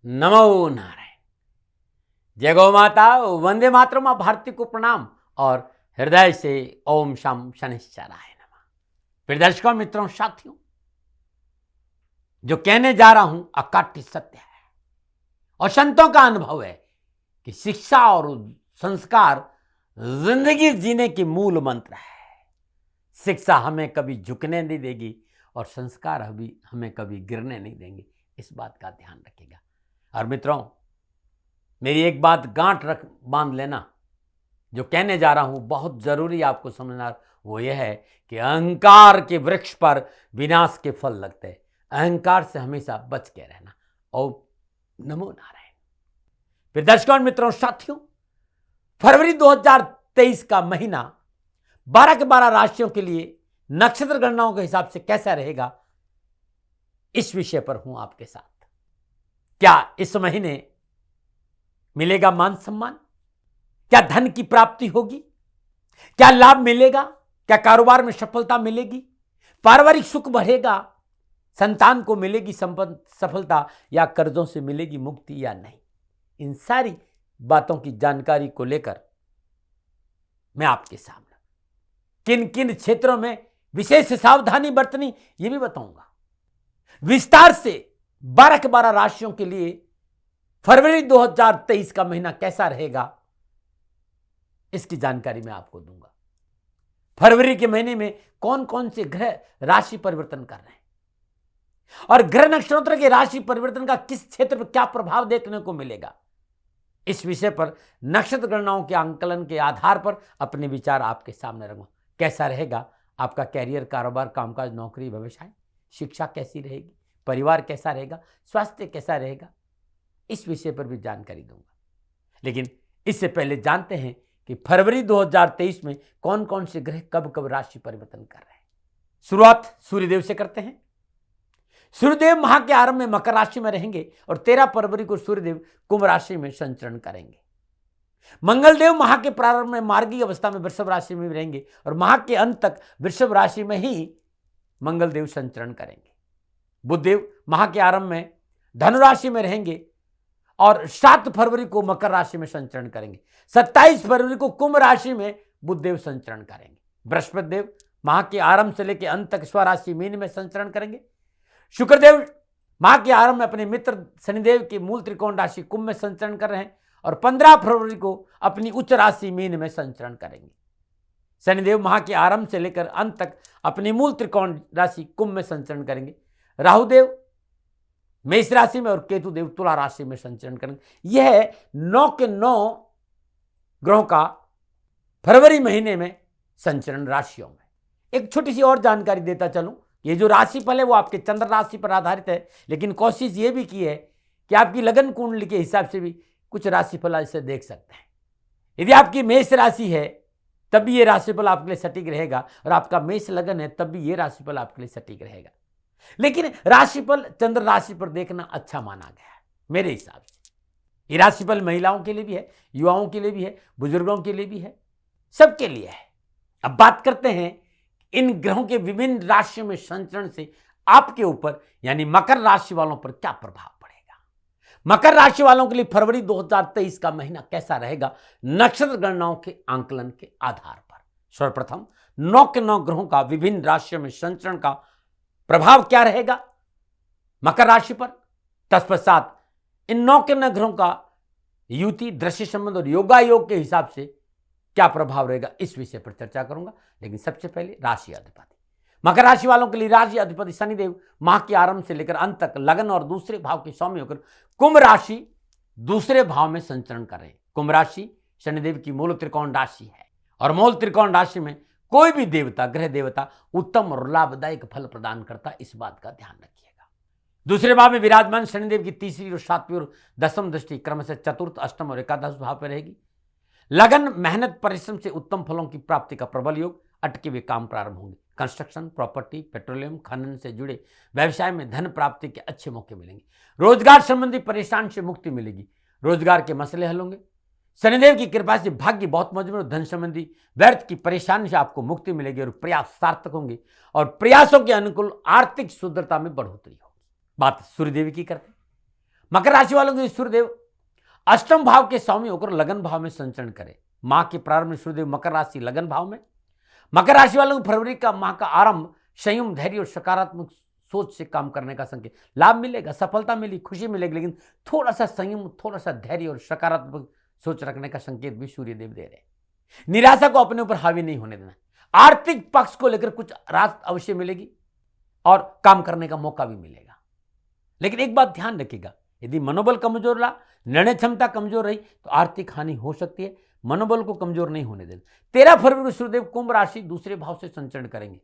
नमो नारायण। जय गौ माता, वंदे मातरम, मां भारती को प्रणाम और हृदय से ओम शम शनिश्चराय नमः। प्रिय दर्शकों, मित्रों, साथियों, जो कहने जा रहा हूं अकाट्य सत्य है और संतों का अनुभव है कि शिक्षा और संस्कार जिंदगी जीने की मूल मंत्र है। शिक्षा हमें कभी झुकने नहीं देगी और संस्कार हमें कभी गिरने नहीं देंगे। इस बात का ध्यान रखिएगा। और मित्रों, मेरी एक बात गांठ रख बांध लेना, जो कहने जा रहा हूं बहुत जरूरी आपको समझना, वो यह है कि अहंकार के वृक्ष पर विनाश के फल लगते हैं। अहंकार से हमेशा बच के रहना। ओम नमो नारायण। फिर दर्शकों, मित्रों, साथियों, फरवरी 2023 का महीना 12 के 12 राशियों के लिए नक्षत्र गणनाओं के हिसाब से कैसा रहेगा, इस विषय पर हूं आपके साथ। क्या इस महीने मिलेगा मान सम्मान? क्या धन की प्राप्ति होगी? क्या लाभ मिलेगा? क्या कारोबार में सफलता मिलेगी? पारिवारिक सुख बढ़ेगा? संतान को मिलेगी सफलता या कर्जों से मिलेगी मुक्ति या नहीं? इन सारी बातों की जानकारी को लेकर मैं आपके सामने किन किन क्षेत्रों में विशेष सावधानी बरतनी, यह भी बताऊंगा। विस्तार से 12 के 12 राशियों के लिए फरवरी 2023 का महीना कैसा रहेगा, इसकी जानकारी मैं आपको दूंगा। फरवरी के महीने में कौन कौन से ग्रह राशि परिवर्तन कर रहे हैं और ग्रह नक्षत्र के राशि परिवर्तन का किस क्षेत्र पर क्या प्रभाव देखने को मिलेगा, इस विषय पर नक्षत्र गणनाओं के आंकलन के आधार पर अपने विचार आपके सामने रखूंगा। कैसा रहेगा आपका कैरियर, कारोबार, कामकाज, नौकरी, व्यवसाय, शिक्षा कैसी रहेगी, परिवार कैसा रहेगा, स्वास्थ्य कैसा रहेगा, इस विषय पर भी जानकारी दूंगा। लेकिन इससे पहले जानते हैं कि फरवरी 2023 में कौन कौन से ग्रह कब कब राशि परिवर्तन कर रहे हैं। शुरुआत सूर्यदेव से करते हैं। सूर्यदेव माह के आरंभ में मकर राशि में रहेंगे और 13 फरवरी को सूर्यदेव कुंभ राशि में संचरण करेंगे। मंगलदेव माह के प्रारंभ में मार्गी अवस्था में वृषभ राशि में रहेंगे और माह के अंत तक वृषभ राशि में ही मंगलदेव संचरण करेंगे। बुधदेव माह के आरंभ में धनु राशि में रहेंगे और 7 फरवरी को मकर राशि में संचरण करेंगे। 27 फरवरी को कुंभ राशि में बुधदेव संचरण करेंगे। बृहस्पति देव माह के आरंभ से लेकर अंत तक स्वराशि मीन में संचरण करेंगे। शुक्रदेव माह के आरंभ में अपने मित्र शनिदेव की मूल त्रिकोण राशि कुंभ में संचरण कर रहे हैं और 15 फरवरी को अपनी उच्च राशि मीन में संचरण करेंगे। शनिदेव माह के आरंभ से लेकर अंत तक अपनी मूल त्रिकोण राशि कुंभ में संचरण करेंगे। राहुदेव मेष राशि में और केतु देव तुला राशि में संचरण करेंगे। यह 9 के 9 ग्रहों का फरवरी महीने में संचरण राशियों में। एक छोटी सी और जानकारी देता चलूं, ये जो राशिफल है वो आपके चंद्र राशि पर आधारित है, लेकिन कोशिश ये भी की है कि आपकी लगन कुंडली के हिसाब से भी कुछ राशिफल इसे देख सकते हैं। यदि आपकी मेष राशि है तब भी ये राशिफल आपके लिए सटीक रहेगा और आपका मेष लगन है तब भी ये राशिफल आपके लिए सटीक रहेगा। लेकिन राशिफल चंद्र राशि पर देखना अच्छा माना गया है मेरे हिसाब से। ये राशिफल महिलाओं के लिए भी है, युवाओं के लिए भी है, बुजुर्गों के लिए भी है, सबके लिए है। अब बात करते हैं इन ग्रहों के विभिन्न राशियों में संचरण से आपके ऊपर यानी मकर राशि वालों पर क्या प्रभाव पड़ेगा। मकर राशि वालों के लिए फरवरी 2023 का महीना कैसा रहेगा नक्षत्र गणनाओं के आंकलन के आधार पर। सर्वप्रथम 9 के 9 ग्रहों का विभिन्न राशियों में संचरण का प्रभाव क्या रहेगा मकर राशि पर। तत्पश्चात इन 9 के 9 ग्रहों का युति, दृश्य संबंध और योगायोग के हिसाब से क्या प्रभाव रहेगा, इस विषय पर चर्चा करूंगा। लेकिन सबसे पहले राशि अधिपति। मकर राशि वालों के लिए राशि अधिपति शनिदेव माह के आरंभ से लेकर अंत तक लगन और दूसरे भाव के स्वामी होकर कुंभ राशि दूसरे भाव में संचरण कर रहे हैं। कुंभ राशि शनिदेव की मूल त्रिकोण राशि है और मूल त्रिकोण राशि में कोई भी देवता, ग्रह देवता उत्तम और लाभदायक फल प्रदान करता, इस बात का ध्यान रखिएगा। दूसरे भाव में विराजमान शनिदेव की तीसरी और 7वीं और 10वीं दृष्टि क्रमशः चतुर्थ, अष्टम और एकादश भाव पर रहेगी। लगन, मेहनत, परिश्रम से उत्तम फलों की प्राप्ति का प्रबल योग, अटके हुए काम प्रारंभ होंगे। कंस्ट्रक्शन, प्रॉपर्टी, पेट्रोलियम, खनन से जुड़े व्यवसाय में धन प्राप्ति के अच्छे मौके मिलेंगे। रोजगार संबंधी परेशान से मुक्ति मिलेगी, रोजगार के मसले हल होंगे। शनिदेव की कृपा से भाग्य बहुत मजबूत और धन संबंधी व्यर्थ की परेशानी से आपको मुक्ति मिलेगी और प्रयास सार्थक होंगे और प्रयासों के अनुकूल आर्थिक शुद्धता में बढ़ोतरी होगी। बात सूर्यदेव की करते हैं। मकर राशि वालों के सूर्यदेव अष्टम भाव के स्वामी होकर लगन भाव में संचरण करे। माह के प्रारंभ में सूर्यदेव मकर राशि लगन भाव में। मकर राशि वालों को फरवरी का माह का आरंभ संयम, धैर्य और सकारात्मक सोच से काम करने का संकेत। लाभ मिलेगा, सफलता मिली, खुशी मिलेगी, लेकिन थोड़ा सा संयम, थोड़ा सा धैर्य और सकारात्मक सोच रखने का संकेत भी सूर्यदेव दे रहे हैं। निराशा को अपने ऊपर हावी नहीं होने देना। आर्थिक पक्ष को लेकर कुछ राहत अवश्य मिलेगी और काम करने का मौका भी मिलेगा। लेकिन एक बात ध्यान रखिएगा, यदि मनोबल कमजोर रहा, निर्णय क्षमता कमजोर रही तो आर्थिक हानि हो सकती है। मनोबल को कमजोर नहीं होने देना। 13 फरवरी को सूर्यदेव कुंभ राशि दूसरे भाव से संचरण करेंगे।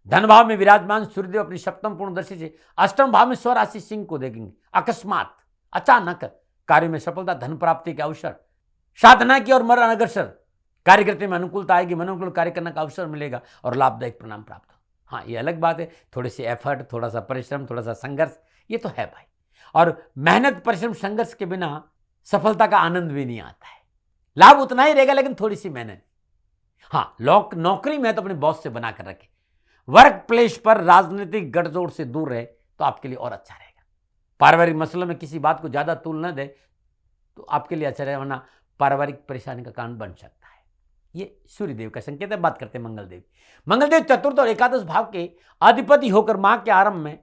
धन भाव में विराजमान सूर्यदेव अपनी सप्तम पूर्ण दृष्टि से अष्टम भाव में स्वराशि सिंह को देखेंगे। अकस्मात, अचानक कार्य में सफलता, धन प्राप्ति के अवसर, साधना की और मरण अग्रसर, कार्यकर्ता में अनुकूलता आएगी, मनोनुकूल कार्य करने का अवसर मिलेगा और लाभदायक परिणाम प्राप्त हो। हाँ, ये अलग बात है, थोड़ी सी एफर्ट, थोड़ा सा परिश्रम, थोड़ा सा संघर्ष, ये तो है भाई। और मेहनत, परिश्रम, संघर्ष के बिना सफलता का आनंद भी नहीं आता है। लाभ उतना ही रहेगा लेकिन थोड़ी सी मेहनत। हाँ, नौकरी में तो अपने बॉस से बनाकर रखें। वर्क प्लेस पर राजनीतिक गठजोड़ से दूर रहे तो आपके लिए और अच्छा रहेगा। पारिवारिक मसलों में किसी बात को ज्यादा तूल न दे तो आपके लिए अच्छा रहेगा, वरना पारिवारिक परेशानी का कारण बन सकता है। ये सूर्यदेव का संकेत है। बात करते हैं मंगलदेव। मंगलदेव चतुर्थ और एकादश भाव के अधिपति होकर माह के आरंभ में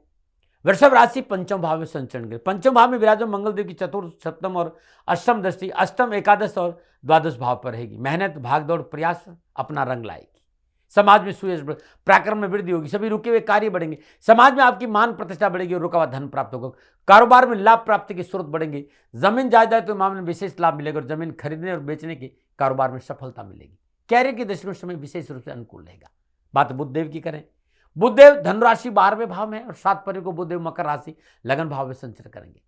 वृषभ राशि पंचम भाव में संचरण करे। पंचम भाव में विराजमान मंगलदेव की चतुर्थ, सप्तम और अष्टम दृष्टि अष्टम, एकादश और द्वादश भाव पर रहेगी। मेहनत, भागदौड़, प्रयास अपना रंग लाएगी। समाज में सुयश, पराक्रम में वृद्धि होगी। सभी रुके हुए कार्य बढ़ेंगे। समाज में आपकी मान प्रतिष्ठा बढ़ेगी और रुका हुआ धन प्राप्त होगा। कारोबार में लाभ प्राप्ति के स्रोत बढ़ेंगे। जमीन जायदाद के मामले में विशेष लाभ मिलेगा और जमीन खरीदने और बेचने के कारोबार में सफलता मिलेगी। कैरियर की दृष्टि में समय विशेष रूप से अनुकूल रहेगा। बात बुधदेव की करें। बुधदेव धनुराशि 12वें भाव में और 7 फरवरी को बुधदेव मकर राशि लगन भाव में संचरण करेंगे।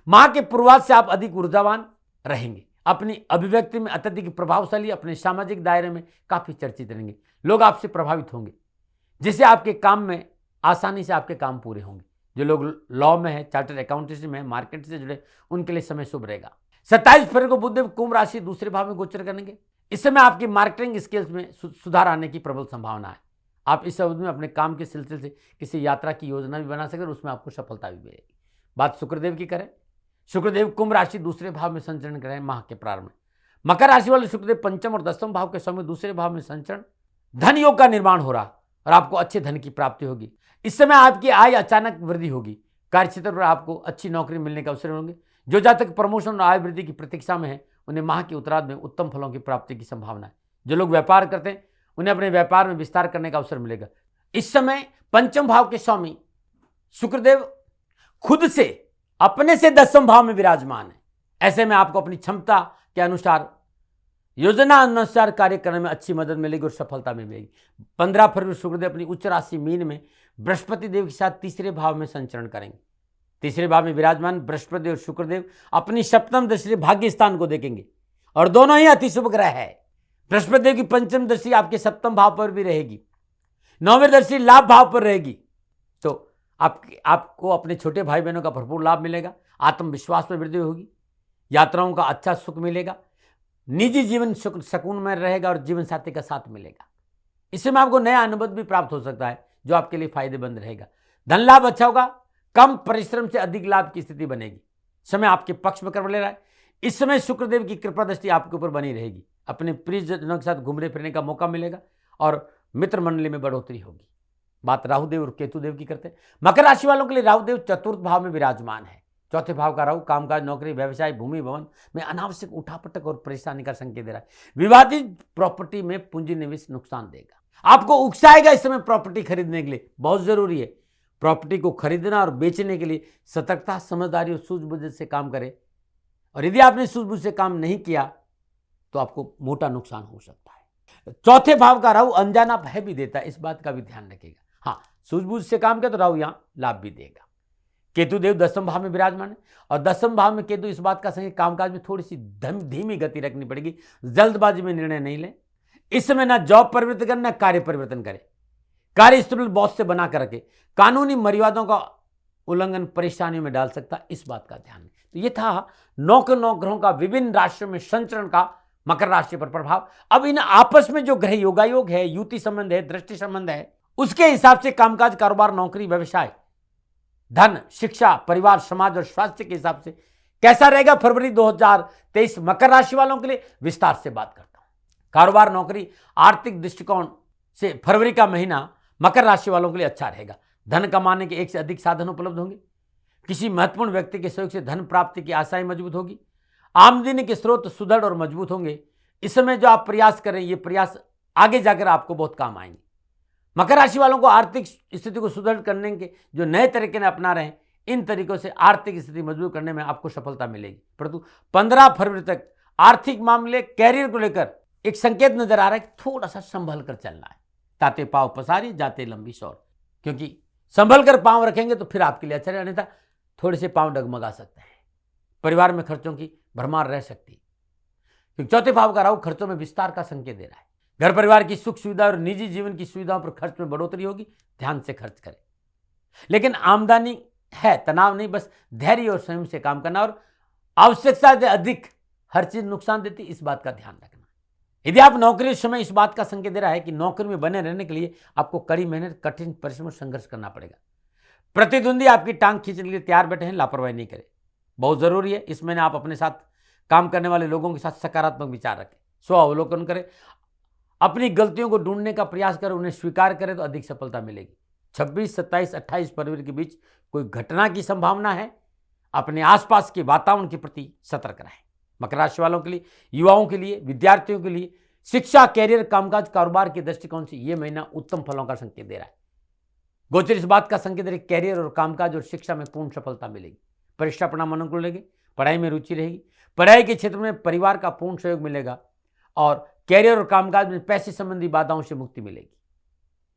माह के पूर्वाध से आप अधिक ऊर्जावान रहेंगे। अपनी अभिव्यक्ति में अत्यधिक प्रभावशाली, अपने सामाजिक दायरे में काफी चर्चित रहेंगे। लोग आपसे प्रभावित होंगे, जिससे आपके काम में आसानी से आपके काम पूरे होंगे। जो लोग लॉ में है, चार्टर्ड अकाउंटेंसी में है, मार्केट से जुड़े, उनके लिए समय शुभ रहेगा। 27 फरवरी को बुधदेव कुंभ राशि दूसरे भाव में गोचर करेंगे। इस समय आपकी मार्केटिंग स्किल्स में सुधार आने की प्रबल संभावना है। आप इस अवधि में अपने काम के सिलसिले से किसी यात्रा की योजना भी बना सकते हैं और उसमें आपको सफलता भी मिलेगी। बात शुक्रदेव की करें। शुक्रदेव कुंभ राशि दूसरे भाव में संचरण करें माह के प्रारंभ में। मकर राशि वाले शुक्रदेव पंचम और दसम भाव के समय दूसरे भाव में संचरण। धन योग का निर्माण हो रहा और आपको अच्छे धन की प्राप्ति होगी। इस समय आपकी आय अचानक वृद्धि होगी। कार्यक्षेत्र पर आपको अच्छी नौकरी मिलने के अवसर होंगे। जो जातक प्रमोशन और आय वृद्धि की प्रतीक्षा में है, उन्हें माह के उत्तरार्ध में उत्तम फलों की प्राप्ति की संभावना है। जो लोग व्यापार करते हैं, उन्हें अपने व्यापार में विस्तार करने का अवसर मिलेगा। इस समय पंचम भाव के स्वामी शुक्रदेव खुद से अपने से दसम भाव में विराजमान है। ऐसे में आपको अपनी क्षमता के अनुसार, योजना अनुसार कार्य करने में अच्छी मदद मिलेगी और सफलता में मिलेगी। 15 फरवरी शुक्रदेव अपनी उच्च राशि मीन में बृहस्पति देव के साथ तीसरे भाव में संचरण करेंगे। तीसरे भाव में विराजमान बृहस्पति और शुक्रदेव अपनी सप्तम दृष्टि से भाग्य स्थान को देखेंगे और दोनों ही अति शुभ ग्रह है। बृहस्पति देव की पंचम दृष्टि आपके सप्तम भाव पर भी रहेगी। 9वीं दृष्टि लाभ भाव पर रहेगी। तो आपको अपने छोटे भाई बहनों का भरपूर लाभ मिलेगा। आत्मविश्वास में वृद्धि होगी। यात्राओं का अच्छा सुख मिलेगा। निजी जीवन सुकून में रहेगा और जीवन साथी का साथ मिलेगा। इसमें आपको नया अनुभव भी प्राप्त हो सकता है जो आपके लिए फायदेमंद रहेगा। धन लाभ अच्छा होगा। कम परिश्रम से अधिक लाभ की स्थिति बनेगी। समय आपके पक्ष में कर ले रहा है। इस समय शुक्रदेव की कृपा दृष्टि आपके ऊपर बनी रहेगी। अपने प्रियजनों के साथ घूमने फिरने का मौका मिलेगा और मित्र मंडली में बढ़ोतरी होगी। बात राहुदेव और केतुदेव की करते हैं। मकर राशि वालों के लिए राहुदेव चतुर्थ भाव में विराजमान है। चौथे भाव का राहु कामकाज, नौकरी, व्यवसाय, भूमि, भवन में अनावश्यक उठापटक और परेशानी का संकेत दे रहा है। विवादित प्रॉपर्टी में पूंजी निवेश नुकसान देगा। आपको उकसाएगा इस समय प्रॉपर्टी खरीदने के लिए। बहुत जरूरी है प्रॉपर्टी को खरीदना और बेचने के लिए सतर्कता, समझदारी और सूझबूझ से काम करें। और यदि आपने सूझबूझ से काम नहीं किया तो आपको मोटा नुकसान हो सकता है। चौथे भाव का राहु अनजाना भय भी देता है, इस बात का भी ध्यान रखिएगा। हाँ, सूझबूझ से काम किया तो राहु यहां लाभ भी देगा। केतुदेव दसम भाव में विराजमान है और दसम भाव में केतु इस बात का संकेत, कामकाज में थोड़ी सी धीमी गति रखनी पड़ेगी। जल्दबाजी में निर्णय नहीं लें। इस समय ना जॉब परिवर्तन करें ना कार्य परिवर्तन करें। कार्य स्थल बॉस से बनाकर रखें। कानूनी मर्यादाओं का उल्लंघन परेशानियों में डाल सकता, इस बात का ध्यान रखें। तो ये था 9 ग्रहों का विभिन्न राशियों में संचरण का मकर राशि पर प्रभाव। अब इन आपस में जो ग्रह योगायोग है, युति संबंध है, दृष्टि संबंध है, उसके हिसाब से कामकाज, कारोबार, नौकरी, व्यवसाय धन, शिक्षा, परिवार, समाज और स्वास्थ्य के हिसाब से कैसा रहेगा फरवरी 2023 मकर राशि वालों के लिए, विस्तार से बात करता हूं। कारोबार, नौकरी, आर्थिक दृष्टिकोण से फरवरी का महीना मकर राशि वालों के लिए अच्छा रहेगा। धन कमाने के एक से अधिक साधन उपलब्ध होंगे। किसी महत्वपूर्ण व्यक्ति के सहयोग से धन प्राप्ति की आशाएं मजबूत होगी। आमदनी के स्रोत सुदृढ़ और मजबूत होंगे। इस समय जो आप प्रयास करें, ये प्रयास आगे जाकर आपको बहुत काम आएंगे। मकर राशि वालों को आर्थिक स्थिति को सुदृढ़ करने के जो नए तरीके अपना रहे हैं, इन तरीकों से आर्थिक स्थिति मजबूत करने में आपको सफलता मिलेगी। परंतु 15 फरवरी तक आर्थिक मामले, कैरियर को लेकर एक संकेत नजर आ रहा है कि थोड़ा सा संभल कर चलना है। ताते पांव पसारी, जाते लंबी सौर, क्योंकि संभल कर पांव रखेंगे तो फिर आपके लिए अच्छा है, अन्यथा थोड़े से पांव डगमगा सकते हैं। परिवार में खर्चों की भरमार रह सकती है, क्योंकि चौथे भाव का राहु खर्चों में विस्तार का संकेत दे रहा है। घर परिवार की सुख सुविधा और निजी जीवन की सुविधाओं पर खर्च में बढ़ोतरी होगी, ध्यान से खर्च करें। लेकिन आमदनी है, तनाव नहीं, बस धैर्य और संयम से काम करना। और आवश्यकता से अधिक हर चीज नुकसान देती, इस बात का ध्यान रखना। यदि आप नौकरी, इस समय इस बात का संकेत दे रहा है कि नौकरी में बने रहने के लिए आपको कड़ी मेहनत, कठिन परिश्रम और संघर्ष करना पड़ेगा। प्रतिद्वंदी आपकी टांग खींचने के लिए तैयार बैठे हैं, लापरवाही नहीं करें, बहुत जरूरी है। इस महीने आप अपने साथ काम करने वाले लोगों के साथ सकारात्मक विचार रखें, स्व अवलोकन करें, अपनी गलतियों को ढूंढने का प्रयास करें, उन्हें स्वीकार करें तो अधिक सफलता मिलेगी। 26, 27, 28 फरवरी के बीच कोई घटना की संभावना है। अपने आसपास के वातावरण के प्रति सतर्क रहें। मकर राशि वालों के लिए, युवाओं के लिए, विद्यार्थियों के लिए शिक्षा, कैरियर, कामकाज, कारोबार के दृष्टिकोण से यह महीना उत्तम फलों का संकेत दे रहा है। गोचर इस बात का संकेत है, कैरियर और कामकाज और शिक्षा में पूर्ण सफलता मिलेगी। परीक्षा परिणाम अनुकूल रहेगी, पढ़ाई में रुचि रहेगी। पढ़ाई के क्षेत्र में परिवार का पूर्ण सहयोग मिलेगा और कैरियर और कामकाज में पैसे संबंधी बाधाओं से मुक्ति मिलेगी।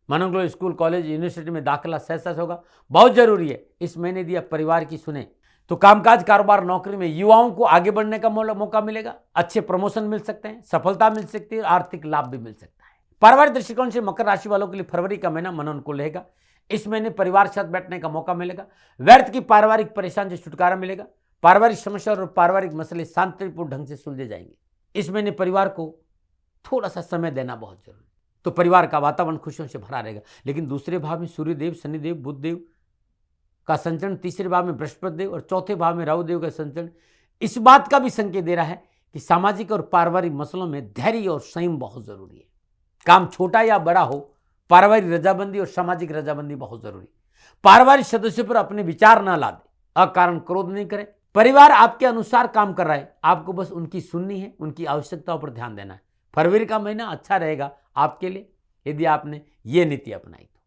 मनोगलो स्कूल, कॉलेज, यूनिवर्सिटी में दाखिला सहसा से होगा, बहुत जरूरी है। इस महीने यदि आप परिवार की सुने तो कामकाज, कारोबार, नौकरी में युवाओं को आगे बढ़ने का मौका मिलेगा। अच्छे प्रमोशन मिल सकते हैं, सफलता मिल सकती है, आर्थिक लाभ भी मिल सकता है। पारिवारिक दृष्टिकोण से मकर राशि वालों के लिए फरवरी का महीना मनोनुकूल रहेगा। इस महीने परिवार के साथ बैठने का मौका मिलेगा। व्यर्थ की पारिवारिक परेशानी से छुटकारा मिलेगा। पारिवारिक समस्या और पारिवारिक मसले शांतिपूर्ण ढंग से सुलझे जाएंगे। इस महीने परिवार को थोड़ा सा समय देना बहुत जरूरी, तो परिवार का वातावरण खुशियों से भरा रहेगा। लेकिन दूसरे भाव में सूर्यदेव, शनिदेव, बुधदेव का संचरण, तीसरे भाव में बृहस्पति देव और चौथे भाव में राहु देव का संचरण इस बात का भी संकेत दे रहा है कि सामाजिक और पारिवारिक मसलों में धैर्य और संयम बहुत जरूरी है। काम छोटा या बड़ा हो, पारिवारिक रजाबंदी और सामाजिक रजाबंदी बहुत जरूरी। पारिवारिक सदस्यों पर अपने विचार ना ला दे, अकारण क्रोध नहीं करें। परिवार आपके अनुसार काम कर रहा है, आपको बस उनकी सुननी है, उनकी आवश्यकताओं पर ध्यान देना है। फरवरी का महीना अच्छा रहेगा आपके लिए यदि आपने ये नीति अपनाई तो।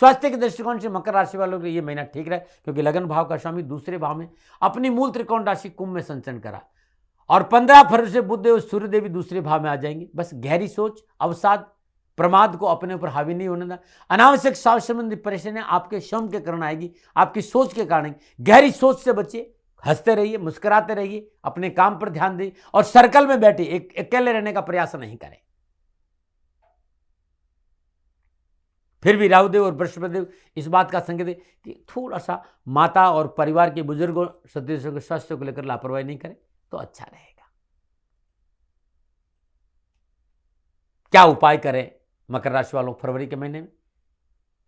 स्वास्थ्य के दृष्टिकोण से मकर राशि वालों के लिए ये महीना ठीक रहे, क्योंकि लगन भाव का स्वामी दूसरे भाव में अपनी मूल त्रिकोण राशि कुंभ में संचरण करा और 15 फरवरी से बुध और सूर्य देवी दूसरे भाव में आ जाएंगे। बस गहरी सोच, अवसाद, प्रमाद को अपने ऊपर हावी नहीं होने देना। अनावश्यक स्वास्थ्य संबंधी परेशानियां आपके श्रम के कारण आएगी, आपकी सोच के कारण। गहरी सोच से बचिए, हंसते रहिए, मुस्कुराते रहिए, अपने काम पर ध्यान दें और सर्कल में बैठे अकेले रहने का प्रयास नहीं करें। फिर भी राहुदेव और बृहस्पति देव इस बात का संकेत है कि थोड़ा सा माता और परिवार के बुजुर्गों सदस्यों के स्वास्थ्य को लेकर लापरवाही नहीं करें तो अच्छा रहेगा। क्या उपाय करें मकर राशि वालों फरवरी के महीने में?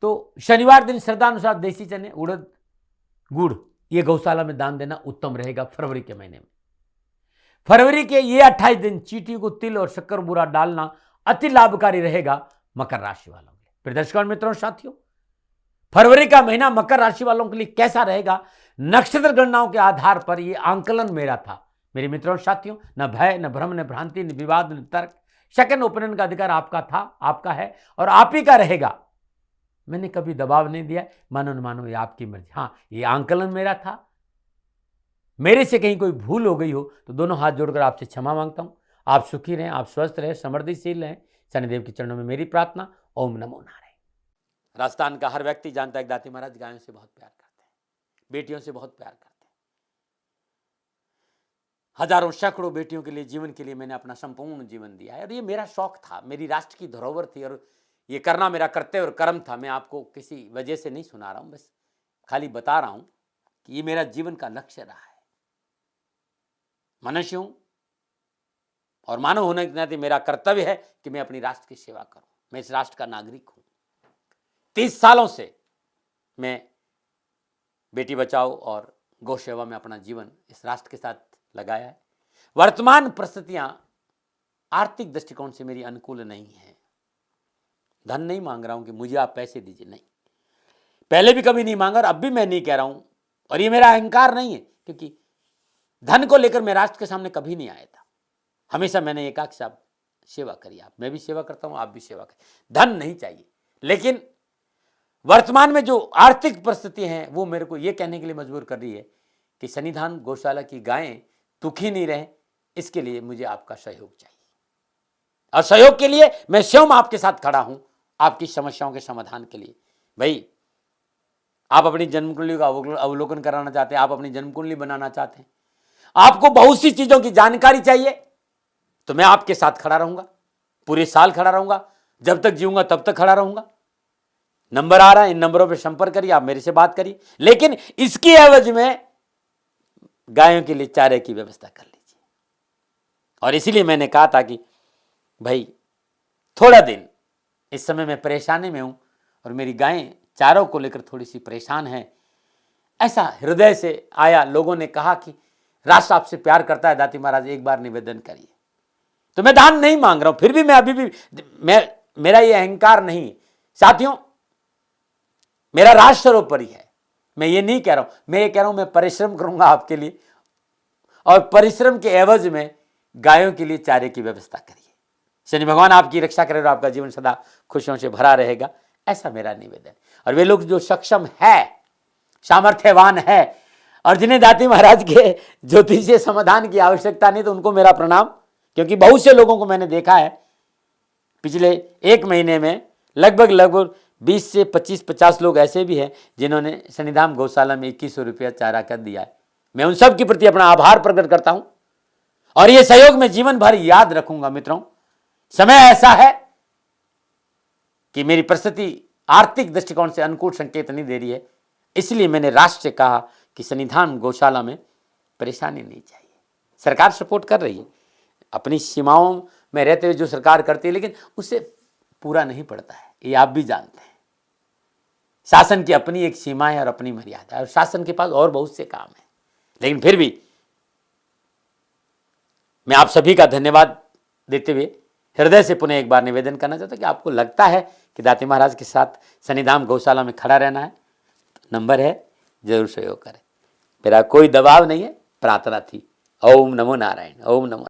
तो शनिवार दिन श्रद्धानुसार देसी चने, उड़द, गुड़ ये गौशाला में दान देना उत्तम रहेगा फरवरी के महीने में। फरवरी के ये 28 दिन चींटी को तिल और शक्कर बूरा डालना अति लाभकारी रहेगा मकर राशि वालों के लिए। दर्शकों, मित्रों, साथियों, फरवरी का महीना मकर राशि वालों के लिए कैसा रहेगा, नक्षत्र गणनाओं के आधार पर यह आंकलन मेरा था। मेरे मित्रों, साथियों, न भय, न भ्रम, न भ्रांति, न विवाद, न तर्क, सेकंड ओपिनियन का अधिकार आपका था, आपका है और आप ही का रहेगा। मैंने कभी दबाव नहीं दिया, मानो न मानो ये आपकी मर्जी। हाँ, ये आंकलन मेरा था, मेरे से कहीं कोई भूल हो गई हो तो दोनों हाथ जोड़कर आपसे क्षमा मांगता हूं। आप सुखी रहें, आप स्वस्थ रहें, समृद्धिशील रहें। शनिदेव के चरणों में मेरी प्रार्थना। ओम नमो नारायण। राजस्थान का हर व्यक्ति जानता है कि दाती महाराज गायों से बहुत प्यार करते हैं, बेटियों से बहुत प्यार करते हैं। हजारों सैकड़ों बेटियों के लिए, जीवन के लिए मैंने अपना संपूर्ण जीवन दिया है और ये मेरा शौक था, मेरी राष्ट्र की धरोहर थी और ये करना मेरा कर्तव्य और कर्म था। मैं आपको किसी वजह से नहीं सुना रहा हूं, बस खाली बता रहा हूं कि ये मेरा जीवन का लक्ष्य रहा है। मनुष्य हूं और मानव होने के नाते मेरा कर्तव्य है कि मैं अपनी राष्ट्र की सेवा करूं। मैं इस राष्ट्र का नागरिक हूं। 30 सालों से मैं बेटी बचाओ और गौ सेवा में अपना जीवन इस राष्ट्र के साथ लगाया है। वर्तमान परिस्थितियां आर्थिक दृष्टिकोण से मेरी अनुकूल नहीं है। धन नहीं मांग रहा हूं कि मुझे आप पैसे दीजिए, नहीं, पहले भी कभी नहीं मांगा और अब भी मैं नहीं कह रहा हूं, और ये मेरा अहंकार नहीं है, क्योंकि धन को लेकर मैं राष्ट्र के सामने कभी नहीं आया था। हमेशा मैंने एक आख साहब सेवा करी, आप, मैं भी सेवा करता हूं, आप भी सेवा करें। धन नहीं चाहिए, लेकिन वर्तमान में जो आर्थिक परिस्थिति हैं वो मेरे को ये कहने के लिए मजबूर कर रही है कि सन्निधान गौशाला की गायें दुखी नहीं रहे, इसके लिए मुझे आपका सहयोग चाहिए। और सहयोग के लिए मैं स्वयं आपके साथ खड़ा हूं, आपकी समस्याओं के समाधान के लिए। भाई, आप अपनी जन्म कुंडली का अवलोकन कराना चाहते हैं, आप अपनी जन्म कुंडली बनाना चाहते हैं, आपको बहुत सी चीजों की जानकारी चाहिए, तो मैं आपके साथ खड़ा रहूंगा, पूरे साल खड़ा रहूंगा, जब तक जीऊंगा तब तक खड़ा रहूंगा। नंबर आ रहा है, इन नंबरों पर संपर्क करिए, आप मेरे से बात करिए, लेकिन इसकी एवज में गायों के लिए चारे की व्यवस्था कर लीजिए। और इसीलिए मैंने कहा था कि भाई थोड़ा दिन, इस समय मैं परेशानी में हूं और मेरी गायें चारों को लेकर थोड़ी सी परेशान हैं। ऐसा हृदय से आया, लोगों ने कहा कि राष्ट्र आपसे प्यार करता है दाती महाराज, एक बार निवेदन करिए। तो मैं दान नहीं मांग रहा हूं, फिर भी मैं अभी भी, मेरा ये अहंकार नहीं साथियों, मेरा राष्ट्र सर्वोपरि है। मैं ये नहीं कह रहा हूं, मैं ये कह रहा हूं मैं परिश्रम करूंगा आपके लिए, और परिश्रम के एवज में गायों के लिए चारे की व्यवस्था करिए। शनि भगवान आपकी रक्षा करे और आपका जीवन सदा खुशियों से भरा रहेगा, ऐसा मेरा निवेदन। और वे लोग जो सक्षम है, सामर्थ्यवान है, और जिन्हें दाती महाराज के ज्योतिषीय समाधान की आवश्यकता नहीं, तो उनको मेरा प्रणाम, क्योंकि बहुत से लोगों को मैंने देखा है पिछले एक महीने में लगभग 20 से 25-50 लोग ऐसे भी हैं जिन्होंने सन्निधान गौशाला में 2100 रुपया चारा कर दिया है। मैं उन सब के प्रति अपना आभार प्रकट करता हूं, और यह सहयोग मैं जीवन भर याद रखूंगा। मित्रों, समय ऐसा है कि मेरी परिस्थिति आर्थिक दृष्टिकोण से अनुकूल संकेत नहीं दे रही है, इसलिए मैंने राष्ट्र से कहा कि सन्निधान गौशाला में परेशानी नहीं चाहिए। सरकार सपोर्ट कर रही है, अपनी सीमाओं में रहते हुए जो सरकार करती है, लेकिन उससे पूरा नहीं पड़ता है, ये आप भी जानते हैं। शासन की अपनी एक सीमा है और अपनी मर्यादा है, और शासन के पास और बहुत से काम है। लेकिन फिर भी मैं आप सभी का धन्यवाद देते हुए हृदय से पुनः एक बार निवेदन करना चाहता हूं कि आपको लगता है कि दाती महाराज के साथ सन्निधान गौशाला में खड़ा रहना है, तो नंबर है, जरूर सहयोग करें। मेरा कोई दबाव नहीं है, प्रार्थना थी। ओम नमो नारायण, ओम नमो नारायण।